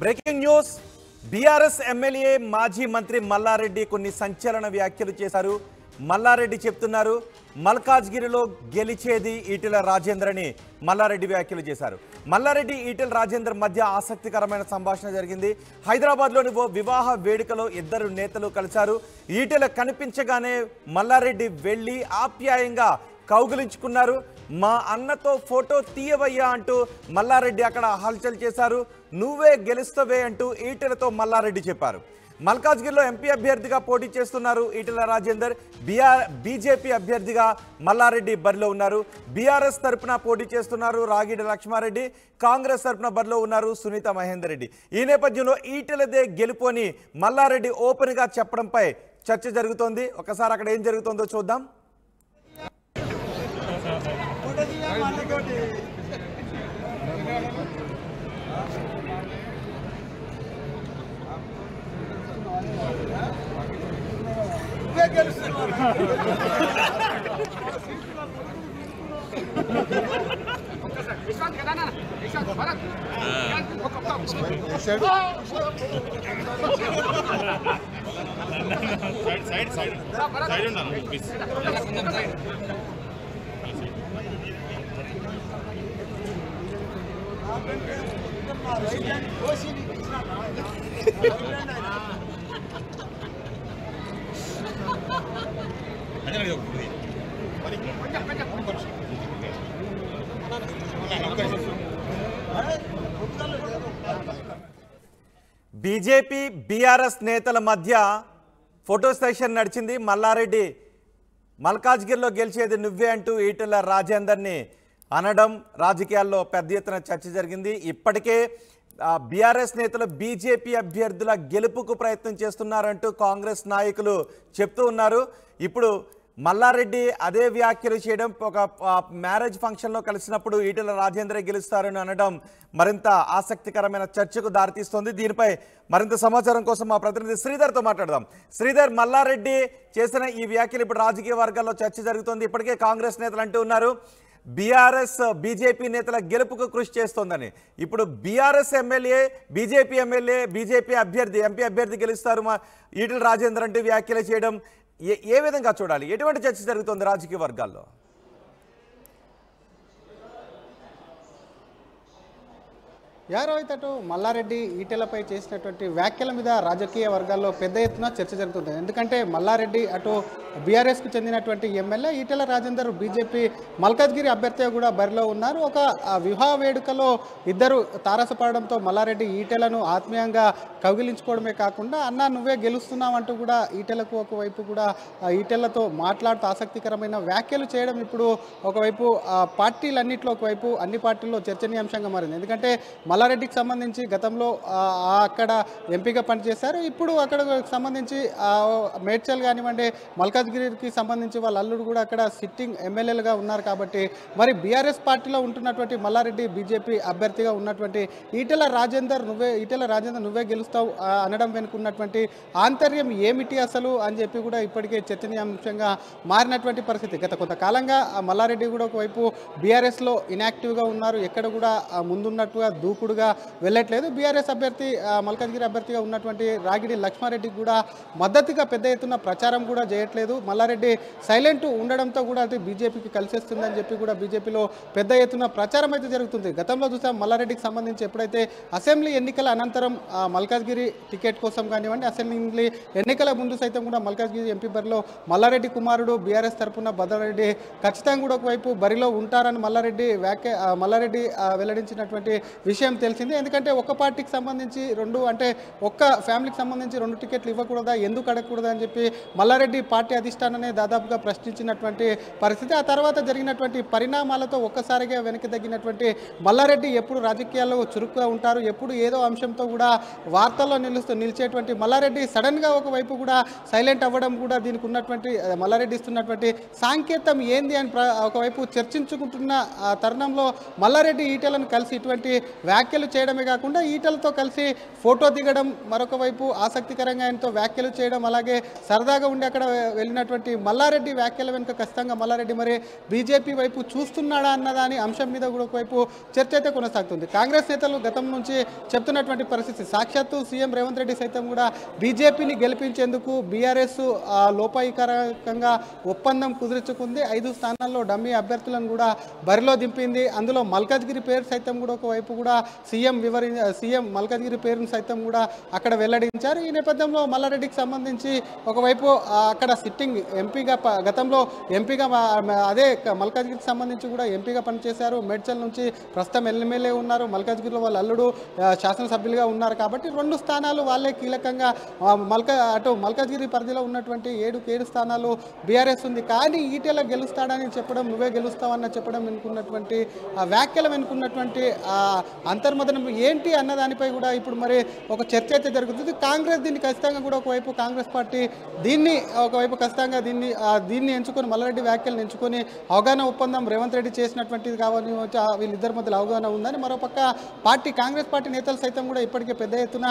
Breaking news BRS MLA మాజీ మంత్రి మల్లారెడ్డి కొన్ని సంచలన వ్యాఖ్యలు చేశారు. మల్లారెడ్డి చెప్తున్నారు మల్కాజ్గిరిలో గెలిచేది ఈటెల రాజేందర్ అని మల్లారెడ్డి వ్యాఖ్యలు చేశారు. మల్లారెడ్డి ఈటెల రాజేందర్ మధ్య ఆసక్తికరమైన సంభాషణ జరిగింది. హైదరాబాద్లోని ఓ వివాహ వేడుకలో ఇద్దరు నేతలు కలిశారు. ఈటెల కనిపించగానే మల్లారెడ్డి వెళ్లి ఆప్యాయంగా కౌగిలించుకున్నారు. మా అన్నతో ఫోటో తీయవయ్యా అంటూ మల్లారెడ్డి అక్కడ హల్చల్ చేశారు. నువ్వే గెలుస్తావే అంటూ ఈటెలతో మల్లారెడ్డి చెప్పారు. మల్కాజ్గిరిలో ఎంపీ అభ్యర్థిగా పోటీ చేస్తున్నారు ఈటెల రాజేందర్. బీజేపీ అభ్యర్థిగా మల్లారెడ్డి బరిలో ఉన్నారు. బీఆర్ఎస్ తరపున పోటీ చేస్తున్నారు రాగిడి లక్ష్మారెడ్డి. కాంగ్రెస్ తరపున బరిలో ఉన్నారు సునీత మహేందర్ రెడ్డి. ఈ నేపథ్యంలో ఈటెలదే గెలుపు అని మల్లారెడ్డి ఓపెన్గా చెప్పడంపై చర్చ జరుగుతోంది. ఒకసారి అక్కడ ఏం జరుగుతుందో చూద్దాం. బీజేపీ బీఆర్ఎస్ నేతల మధ్య ఫోటో సెషన్ నడిచింది. మల్లారెడ్డి మల్కాజ్గిరిలో గెలిచేది నువ్వే అంటూ ఈటెల రాజేందర్ని అనడం రాజకీయాల్లో పెద్ద ఎత్తున చర్చ జరిగింది. ఇప్పటికే బీఆర్ఎస్ నేతలు బీజేపీ అభ్యర్థుల గెలుపుకు ప్రయత్నం చేస్తున్నారంటూ కాంగ్రెస్ నాయకులు చెప్తూ ఉన్నారు. ఇప్పుడు మల్లారెడ్డి అదే వ్యాఖ్యలు చేయడం, ఒక మ్యారేజ్ ఫంక్షన్లో కలిసినప్పుడు ఈటెల రాజేందర్ గెలుస్తారని అనడం మరింత ఆసక్తికరమైన చర్చకు దారితీస్తోంది. దీనిపై మరింత సమాచారం కోసం మా ప్రతినిధి శ్రీధర్తో మాట్లాడదాం. శ్రీధర్, మల్లారెడ్డి చేసిన ఈ వ్యాఖ్యలు ఇప్పుడు రాజకీయ వర్గాల్లో చర్చ జరుగుతోంది. ఇప్పటికే కాంగ్రెస్ నేతలు అంటూ ఉన్నారు బీఆర్ఎస్ బీజేపీ నేతల గెలుపుకు కృషి చేస్తోందని. ఇప్పుడు బీఆర్ఎస్ ఎమ్మెల్యే బీజేపీ అభ్యర్థి ఎంపీ అభ్యర్థి గెలుస్తారు ఈటెల రాజేందర్ అంటూ వ్యాఖ్యలు చేయడం ఏ విధంగా చూడాలి? ఎటువంటి చర్చ జరుగుతోంది రాజకీయ వర్గాల్లో? రోహిత్, అటు మల్లారెడ్డి ఈటెలపై చేసినటువంటి వ్యాఖ్యల మీద రాజకీయ వర్గాల్లో పెద్ద ఎత్తున చర్చ జరుగుతుంది. ఎందుకంటే మల్లారెడ్డి అటు బీఆర్ఎస్కు చెందినటువంటి ఎమ్మెల్యే, ఈటెల రాజేందర్ బీజేపీ మల్కాజ్గిరి అభ్యర్థిగా కూడా బరిలో ఉన్నారు. ఒక వివాహ వేడుకలో ఇద్దరు తారసపడడంతో మల్లారెడ్డి ఈటెలను ఆత్మీయంగా కౌగిలించుకోవడమే కాకుండా అన్నా నువ్వే గెలుస్తున్నావంటూ కూడా ఈటెలకు ఒకవైపు కూడా ఈటెలతో మాట్లాడుతూ ఆసక్తికరమైన వ్యాఖ్యలు చేయడం ఇప్పుడు ఒకవైపు పార్టీలన్నింటిలో ఒకవైపు అన్ని పార్టీల్లో చర్చనీయాంశంగా మారింది. ఎందుకంటే మల్లారెడ్డికి సంబంధించి గతంలో అక్కడ ఎంపీగా పనిచేశారు. ఇప్పుడు అక్కడ సంబంధించి మేడ్చల్ కానివ్వండి, మల్కాజ్గిరికి సంబంధించి వాళ్ళ అల్లుడు కూడా అక్కడ సిట్టింగ్ ఎమ్మెల్యేలుగా ఉన్నారు. కాబట్టి మరి బీఆర్ఎస్ పార్టీలో ఉంటున్నటువంటి మల్లారెడ్డి బీజేపీ అభ్యర్థిగా ఉన్నటువంటి ఈటెల రాజేందర్ నువ్వే గెలుస్తావు అనడం వెనుకున్నటువంటి ఆంతర్యం ఏమిటి అసలు అని చెప్పి కూడా ఇప్పటికే చర్చనీయాంశంగా మారినటువంటి పరిస్థితి. గత కొంతకాలంగా మల్లారెడ్డి కూడా ఒకవైపు బీఆర్ఎస్లో ఇన్యాక్టివ్గా ఉన్నారు. ఎక్కడ కూడా ముందున్నట్టుగా దూకుడుగా వెళ్ళట్లేదు. బీఆర్ఎస్ అభ్యర్థి మల్కాజ్గిరి అభ్యర్థిగా ఉన్నటువంటి రాగిడి లక్ష్మారెడ్డికి కూడా మద్దతుగా పెద్ద ఎత్తున ప్రచారం కూడా చేయట్లేదు. మల్లారెడ్డి సైలెంట్ ఉండడంతో కూడా అది బీజేపీకి కలిసేస్తుందని చెప్పి కూడా బీజేపీలో పెద్ద ఎత్తున ప్రచారం అయితే జరుగుతుంది. గతంలో చూసాం మల్లారెడ్డికి సంబంధించి ఎప్పుడైతే అసెంబ్లీ ఎన్నికల అనంతరం మల్కాజ్గిరి టికెట్ కోసం కానివ్వండి, అసెంబ్లీ ఎన్నికల ముందు సైతం కూడా మల్కాజ్గిరి ఎంపీ బరిలో మల్లారెడ్డి కుమారుడు బీఆర్ఎస్ తరఫున భద్రారెడ్డి ఖచ్చితంగా కూడా ఒకవైపు బరిలో ఉంటారని మల్లారెడ్డి వెల్లడించినటువంటి విషయం తెలిసింది. ఎందుకంటే ఒక పార్టీకి సంబంధించి ఒక్క ఫ్యామిలీకి సంబంధించి 2 టికెట్లు ఇవ్వకూడదా, ఎందుకు అడగకూడదా అని చెప్పి మల్లారెడ్డి పార్టీ అధిష్టానాన్ని దాదాపుగా ప్రశ్నించినటువంటి పరిస్థితి. ఆ తర్వాత జరిగినటువంటి పరిణామాలతో ఒక్కసారిగా వెనక్కి తగ్గినటువంటి మల్లారెడ్డి ఎప్పుడు రాజకీయాల్లో చురుకుగా ఉంటారు, ఎప్పుడు ఏదో అంశంతో కూడా వార్తల్లో నిలిచేటువంటి మల్లారెడ్డి సడన్గా ఒకవైపు కూడా సైలెంట్ అవ్వడం కూడా దీనికి ఉన్నటువంటి మల్లారెడ్డి ఇస్తున్నటువంటి సాంకేతం ఏంది అని ఒకవైపు చర్చించుకుంటున్న తరుణంలో మల్లారెడ్డి ఈటెలను కలిసి ఇటువంటి వ్యాఖ్య వ్యాఖ్యలు చేయడమే కాకుండా ఈటలతో కలిసి ఫోటో దిగడం, మరొక వైపు ఆసక్తికరంగా ఆయనతో వ్యాఖ్యలు చేయడం, అలాగే సరదాగా ఉండి అక్కడ వెళ్ళినటువంటి మల్లారెడ్డి వ్యాఖ్యల వెనుక ఖచ్చితంగా మల్లారెడ్డి మరి బీజేపీ వైపు చూస్తున్నాడా అన్నదాని అంశం మీద కూడా ఒకవైపు చర్చ అయితే కొనసాగుతుంది. కాంగ్రెస్ నేతలు గతం నుంచి చెప్తున్నటువంటి పరిస్థితి, సాక్షాత్తు సీఎం రేవంత్ రెడ్డి సైతం కూడా బీజేపీని గెలిపించేందుకు బీఆర్ఎస్ లోపాయికారకంగా ఒప్పందం కుదుర్చుకుంది. 5 స్థానాల్లో డమ్మీ అభ్యర్థులను కూడా బరిలో దింపింది. అందులో మల్కాజ్గిరి పేరు సైతం కూడా ఒకవైపు కూడా సీఎం మల్కాజ్గిరి పేరును సైతం కూడా అక్కడ వెల్లడించారు. ఈ నేపథ్యంలో మల్లారెడ్డికి సంబంధించి ఒకవైపు అక్కడ సిట్టింగ్ ఎంపీగా గతంలో ఎంపీగా అదే మల్కాజ్గిరికి సంబంధించి కూడా ఎంపీగా పనిచేశారు. మేడ్చల్ నుంచి ప్రస్తుతం ఎమ్మెల్యే ఉన్నారు. మల్కాజ్గిరిలో వాళ్ళ అల్లుడు శాసనసభ్యులుగా ఉన్నారు. కాబట్టి 2 స్థానాలు వాళ్ళే కీలకంగా అటు మల్కాజ్గిరి పరిధిలో ఉన్నటువంటి 7 స్థానాలు బీఆర్ఎస్ ఉంది. కానీ ఈటెల గెలుస్తాడని చెప్పడం, నువ్వే గెలుస్తావన్న చెప్పడం వెనుకున్నటువంటి వ్యాఖ్యల వెనుకున్నటువంటి అంతర్మదనం ఏంటి అన్న దానిపై కూడా ఇప్పుడు మరి ఒక చర్చ అయితే జరుగుతుంది. కాంగ్రెస్ దీన్ని ఖచ్చితంగా కూడా ఒకవైపు కాంగ్రెస్ పార్టీ దీన్ని ఒకవైపు ఖచ్చితంగా దీన్ని ఎంచుకొని మల్లారెడ్డి వ్యాఖ్యలను ఎంచుకొని అవగాహన ఒప్పందం రేవంత్ రెడ్డి చేసినటువంటిది కావాలని వీళ్ళిద్దరి మధ్యలో అవగాహన ఉందని, మరోపక్క కాంగ్రెస్ పార్టీ నేతలు సైతం కూడా ఇప్పటికే పెద్ద ఎత్తున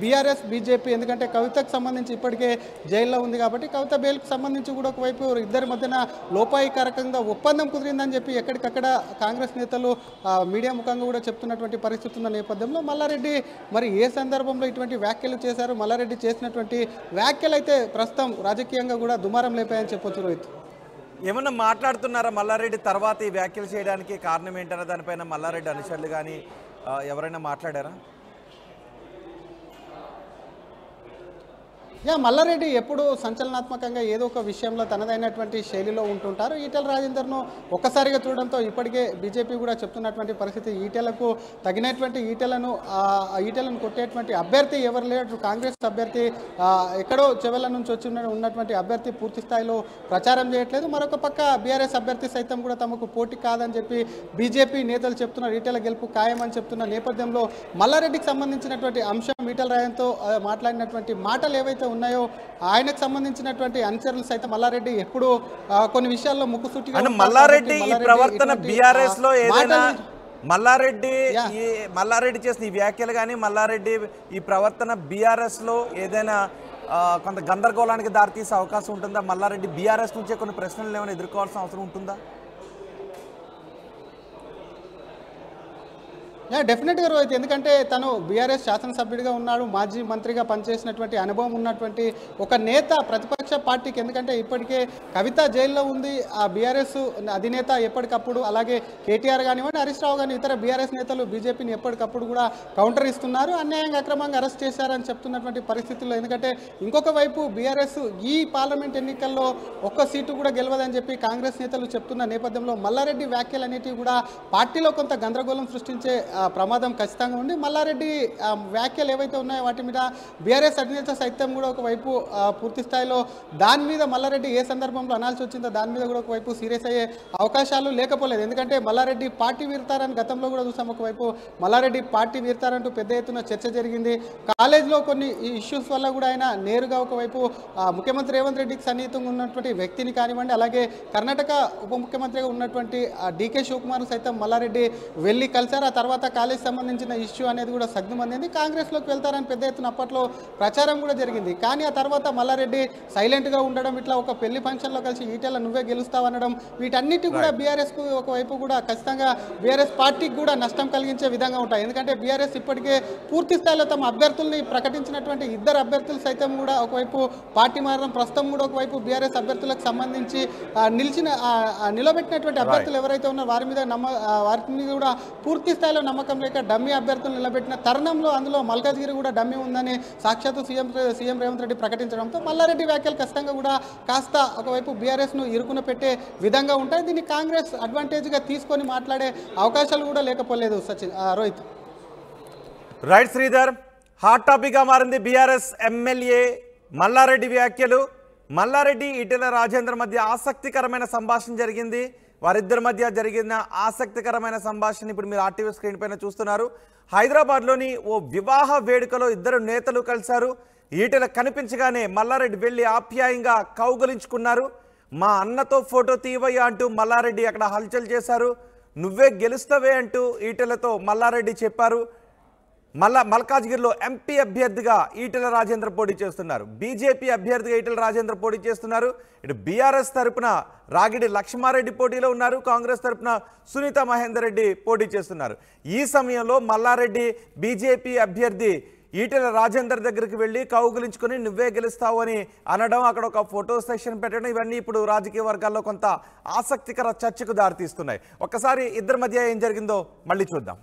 బీఆర్ఎస్ బీజేపీ, ఎందుకంటే కవితకు సంబంధించి ఇప్పటికే జైల్లో ఉంది కాబట్టి కవిత బెయిల్కి సంబంధించి కూడా ఒకవైపు ఇద్దరి మధ్యన లోపాయికారకంగా ఒప్పందం కుదిరిందని చెప్పి ఎక్కడికక్కడ కాంగ్రెస్ నేతలు మీడియా ముఖంగా కూడా చెప్తున్నటువంటి పరిస్థితి ఉన్న నేపథ్యంలో మల్లారెడ్డి మరి ఏ సందర్భంలో ఇటువంటి వ్యాఖ్యలు చేశారు, మల్లారెడ్డి చేసినటువంటి వ్యాఖ్యలు అయితే ప్రస్తుతం రాజకీయంగా కూడా దుమారం లేపాయని చెప్పొచ్చు. రోహిత్, ఏమన్నా మాట్లాడుతున్నారా మల్లారెడ్డి తర్వాత ఈ వ్యాఖ్యలు చేయడానికి కారణం ఏంటన్న దానిపైన మల్లారెడ్డి అనుచరులు కానీ ఎవరైనా మాట్లాడారా? మల్లారెడ్డి ఎప్పుడు సంచలనాత్మకంగా ఏదో ఒక విషయంలో తనదైనటువంటి శైలిలో ఉంటుంటారు. ఈటెల రాజేందర్ను ఒక్కసారిగా చూడడంతో ఇప్పటికే బీజేపీ కూడా చెప్తున్నటువంటి పరిస్థితి, ఈటెలకు తగినటువంటి ఈటెలను కొట్టేటువంటి అభ్యర్థి ఎవరు లేరు. కాంగ్రెస్ అభ్యర్థి ఎక్కడో చెవెల నుంచి వచ్చి ఉన్నటువంటి అభ్యర్థి పూర్తి స్థాయిలో ప్రచారం చేయట్లేదు. మరొక పక్క బీఆర్ఎస్ అభ్యర్థి సైతం కూడా తమకు పోటీ కాదని చెప్పి బీజేపీ నేతలు చెప్తున్నారు. ఈటెల గెలుపు ఖాయమని చెప్తున్న నేపథ్యంలో మల్లారెడ్డికి సంబంధించినటువంటి అంశం ఈటెల రాజన్తో మాట్లాడినటువంటి మాటలు ఏవైతే ఉన్నాయో ఆయనకు సంబంధించినటువంటి అనుచరులు సైతం మల్లారెడ్డి ఎప్పుడు కొన్ని విషయాల్లో ముక్కుసూటిగా మల్లారెడ్డి ఈ ప్రవర్తన బీఆర్ఎస్ లో ఏదైనా మల్లారెడ్డి చేసిన ఈ వ్యాఖ్యలు కానీ మల్లారెడ్డి ఈ ప్రవర్తన బీఆర్ఎస్ లో ఏదైనా కొంత గందరగోళానికి దారితీసే అవకాశం ఉంటుందా? మల్లారెడ్డి బీఆర్ఎస్ నుంచే కొన్ని ప్రశ్నలు ఏమైనా ఎదుర్కోవాల్సిన అవసరం ఉంటుందా? డెఫినెట్గా రోహిత్, ఎందుకంటే తను బీఆర్ఎస్ శాసనసభ్యుడిగా ఉన్నాడు, మాజీ మంత్రిగా పనిచేసినటువంటి అనుభవం ఉన్నటువంటి ఒక నేత ప్రతిపక్ష పార్టీకి. ఎందుకంటే ఇప్పటికే కవిత జైల్లో ఉంది. ఆ బీఆర్ఎస్ అధినేత ఎప్పటికప్పుడు, అలాగే కేటీఆర్ కానివ్వండి, హరీష్ రావు కానీ ఇతర బీఆర్ఎస్ నేతలు బీజేపీని ఎప్పటికప్పుడు కూడా కౌంటర్ ఇస్తున్నారు. అన్యాయంగా అక్రమంగా అరెస్ట్ చేశారని చెప్తున్నటువంటి పరిస్థితుల్లో, ఎందుకంటే ఇంకొక వైపు బీఆర్ఎస్ ఈ పార్లమెంట్ ఎన్నికల్లో ఒక్క సీటు కూడా గెలవదని చెప్పి కాంగ్రెస్ నేతలు చెప్తున్న నేపథ్యంలో మల్లారెడ్డి వ్యాఖ్యలు అనేటివి కూడా పార్టీలో కొంత గందరగోళం సృష్టించే ప్రమాదం ఖచ్చితంగా ఉంది. మల్లారెడ్డి వ్యాఖ్యలు ఏవైతే ఉన్నాయో వాటి మీద బీఆర్ఎస్ అధినేత సైతం కూడా ఒకవైపు పూర్తి స్థాయిలో దాని మీద మల్లారెడ్డి ఏ సందర్భంలో అనాల్సి వచ్చిందో దాని మీద కూడా ఒకవైపు సీరియస్ అయ్యే అవకాశాలు లేకపోలేదు. ఎందుకంటే మల్లారెడ్డి పార్టీ వీరుతారని గతంలో కూడా చూసాం. ఒకవైపు మల్లారెడ్డి పార్టీ వీరుతారంటూ పెద్ద ఎత్తున చర్చ జరిగింది. కాలేజ్లో కొన్ని ఇష్యూస్ వల్ల కూడా ఆయన నేరుగా ఒకవైపు ముఖ్యమంత్రి రేవంత్ రెడ్డికి సన్నిహితంగా ఉన్నటువంటి వ్యక్తిని కానివ్వండి, అలాగే కర్ణాటక ఉప ముఖ్యమంత్రిగా ఉన్నటువంటి డీకే శివకుమార్ సైతం మల్లారెడ్డి వెళ్ళి కలిశారు. ఆ తర్వాత కాలేజ్ సంబంధించిన ఇష్యూ అనేది కూడా సగ్గుమందింది. కాంగ్రెస్లోకి వెళ్తారని పెద్ద ఎత్తున అప్పట్లో ప్రచారం కూడా జరిగింది. కానీ ఆ తర్వాత మల్లారెడ్డి సైలెంట్గా ఉండడం, ఇట్లా ఒక పెళ్లి ఫంక్షన్లో కలిసి ఈటెల నువ్వే గెలుస్తావు అనడం, వీటన్నిటి కూడా బీఆర్ఎస్కు ఒకవైపు కూడా ఖచ్చితంగా బీఆర్ఎస్ పార్టీకి కూడా నష్టం కలిగించే విధంగా ఉంటాయి. ఎందుకంటే బీఆర్ఎస్ ఇప్పటికే పూర్తి స్థాయిలో తమ అభ్యర్థుల్ని ప్రకటించినటువంటి 2 అభ్యర్థులు సైతం కూడా ఒకవైపు పార్టీ మారడం, ప్రస్తుతం కూడా ఒకవైపు బీఆర్ఎస్ అభ్యర్థులకు సంబంధించి నిలబెట్టినటువంటి అభ్యర్థులు ఎవరైతే ఉన్నారో వారి మీద కూడా పూర్తి స్థాయిలో నమ్మకం లేక డమ్మీ అభ్యర్థులు నిలబెట్టిన తరుణంలో అందులో మల్కాజ్గిరి కూడా డమ్మీ ఉందని సాక్షాత్తు సీఎం రేవంత్ రెడ్డి ప్రకటించడంతో మల్లారెడ్డి వ్యాఖ్యలు ఖచ్చితంగా కూడా కాస్త ఒకవైపు బీఆర్ఎస్ను ఇరుకున పెట్టే విధంగా ఉంటాయి. దీన్ని కాంగ్రెస్ అడ్వాంటేజ్గా తీసుకొని మాట్లాడే అవకాశాలు కూడా లేకపోలేదు. రోహిత్, రైట్ శ్రీధర్, హాట్ టాపిక్గా మారింది బీఆర్ఎస్ ఎమ్మెల్యే మల్లారెడ్డి వ్యాఖ్యలు. మల్లారెడ్డి ఈటెల రాజేందర్ మధ్య ఆసక్తికరమైన సంభాషణ జరిగింది. వారిద్దరి మధ్య జరిగిన ఆసక్తికరమైన సంభాషణ ఇప్పుడు మీరు ఆర్టీవీ స్క్రీన్ పైన చూస్తున్నారు. హైదరాబాద్లోని ఓ వివాహ వేడుకలో 2 నేతలు కలిశారు. ఈటెల కనిపించగానే మల్లారెడ్డి వెళ్ళి ఆప్యాయంగా కౌగలించుకున్నారు. మా అన్నతో ఫోటో తీవయ్యా అంటూ మల్లారెడ్డి అక్కడ హల్చల్ చేశారు. నువ్వే గెలుస్తావే అంటూ ఈటెలతో మల్లారెడ్డి చెప్పారు. మల్కాజ్గిరిలో ఎంపీ అభ్యర్థిగా ఈటెల రాజేందర్ పోటీ చేస్తున్నారు. బీజేపీ అభ్యర్థిగా ఈటెల రాజేందర్ పోటీ చేస్తున్నారు. ఇటు బీఆర్ఎస్ తరపున రాగిడి లక్ష్మారెడ్డి పోటీలో ఉన్నారు. కాంగ్రెస్ తరపున సునీత మహేందర్ రెడ్డి పోటీ చేస్తున్నారు. ఈ సమయంలో మల్లారెడ్డి బీజేపీ అభ్యర్థి ఈటెల రాజేందర్ దగ్గరికి వెళ్ళి కౌగులించుకొని నువ్వే గెలుస్తావు అని అనడం, అక్కడ ఒక ఫోటో సెషన్ పెట్టడం, ఇవన్నీ ఇప్పుడు రాజకీయ వర్గాల్లో కొంత ఆసక్తికర చర్చకు దారితీస్తున్నాయి. ఒక్కసారి ఇద్దరి మధ్య ఏం జరిగిందో మళ్ళీ చూద్దాం.